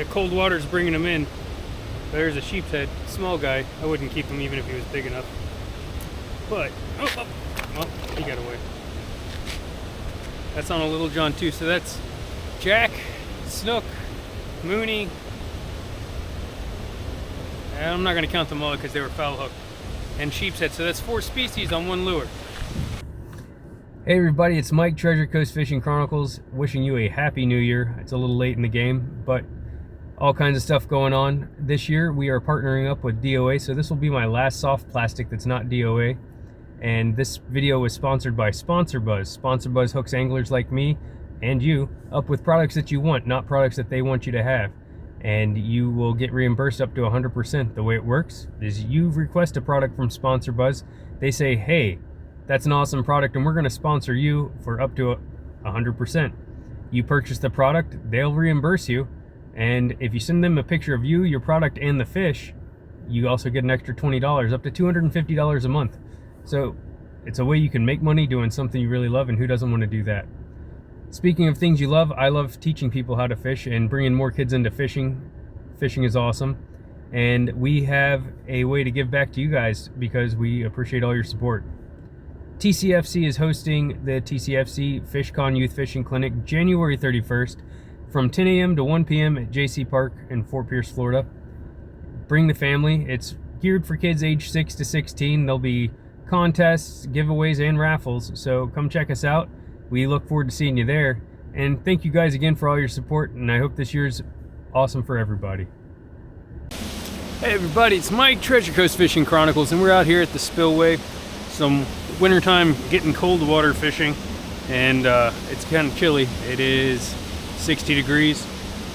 That cold water's bringing them in. There's a sheep's head, small guy. I wouldn't keep him even if he was big enough. But, well, he got away. That's on a Little John too. So that's Jack, Snook, Mooney. I'm not going to count them all because they were foul hook. And sheep's head. So that's 4 species on one lure. Hey everybody, it's Mike, Treasure Coast Fishing Chronicles, wishing you a happy new year. It's a little late in the game, but all kinds of stuff going on. This year we are partnering up with DOA, so this will be my last soft plastic that's not DOA. And this video was sponsored by Sponsor Buzz. Sponsor Buzz hooks anglers like me and you up with products that you want, not products that they want you to have. And you will get reimbursed up to 100%. The way it works is you request a product from Sponsor Buzz. They say, hey, that's an awesome product and we're going to sponsor you for up to 100%. You purchase the product, they'll reimburse you. And if you send them a picture of you, your product, and the fish, you also get an extra $20, up to $250 a month. So it's a way you can make money doing something you really love, and who doesn't want to do that? Speaking of things you love, I love teaching people how to fish and bringing more kids into fishing. Fishing is awesome. And we have a way to give back to you guys because we appreciate all your support. TCFC is hosting the TCFC FishCon Youth Fishing Clinic January 31st from 10 a.m. to 1 p.m. at JC Park in Fort Pierce, Florida. Bring the family. It's geared for kids age 6 to 16. There'll be contests, giveaways, and raffles, so come check us out. We look forward to seeing you there. And thank you guys again for all your support, and I hope this year's awesome for everybody. Hey everybody, it's Mike, Treasure Coast Fishing Chronicles, and we're out here at the Spillway. Some wintertime getting cold water fishing, and it's kind of chilly. It is 60 degrees.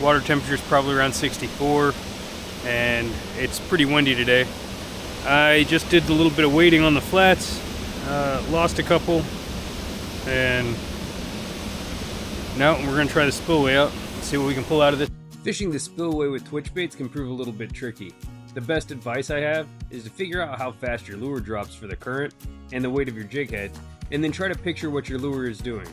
Water temperature is probably around 64, and it's pretty windy today. I just did a little bit of wading on the flats, lost a couple, and now we're going to try the spillway out, see what we can pull out of this. Fishing the spillway with twitch baits can prove a little bit tricky. The best advice I have is to figure out how fast your lure drops for the current and the weight of your jig head, and then try to picture what your lure is doing.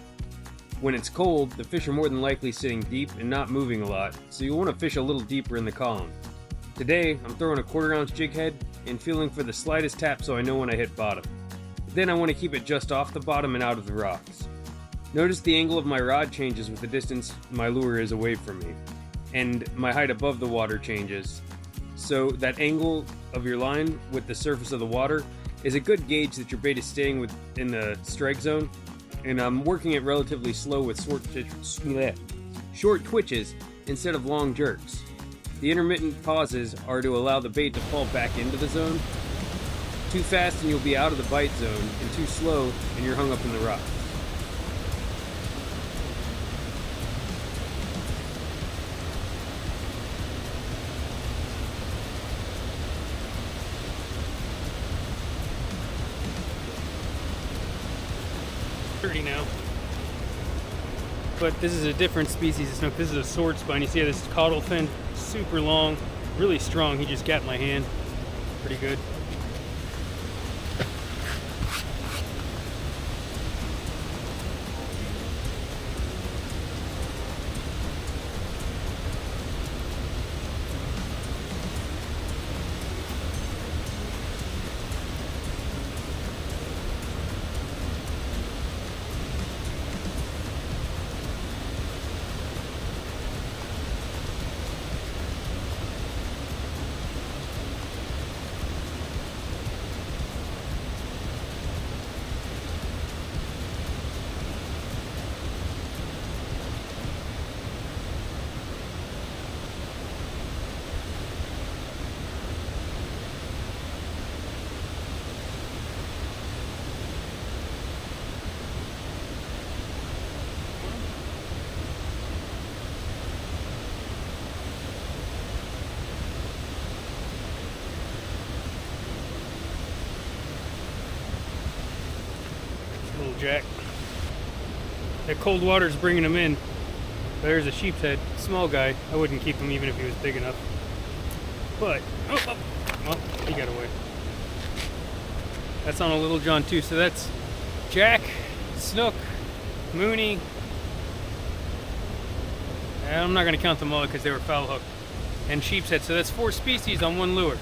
When it's cold, the fish are more than likely sitting deep and not moving a lot, so you'll want to fish a little deeper in the column. Today, I'm throwing a 1/4 ounce jig head and feeling for the slightest tap so I know when I hit bottom. Then I want to keep it just off the bottom and out of the rocks. Notice the angle of my rod changes with the distance my lure is away from me, and my height above the water changes. So that angle of your line with the surface of the water is a good gauge that your bait is staying within the strike zone, and I'm working it relatively slow with short twitches instead of long jerks. The intermittent pauses are to allow the bait to fall back into the zone. Too fast and you'll be out of the bite zone, and too slow and you're hung up in the rocks. Now, but this is a different species of snook. This is a sword spine. You see how this is caudal fin, super long, really strong. He just got my hand pretty good. Little Jack. That cold water's bringing him in. There's a sheep's head, small guy. I wouldn't keep him even if he was big enough. But, well, he got away. That's on a Little John too. So that's Jack, Snook, Mooney. I'm not going to count them all because they were foul hook. and sheep's head. So that's 4 species on one lure.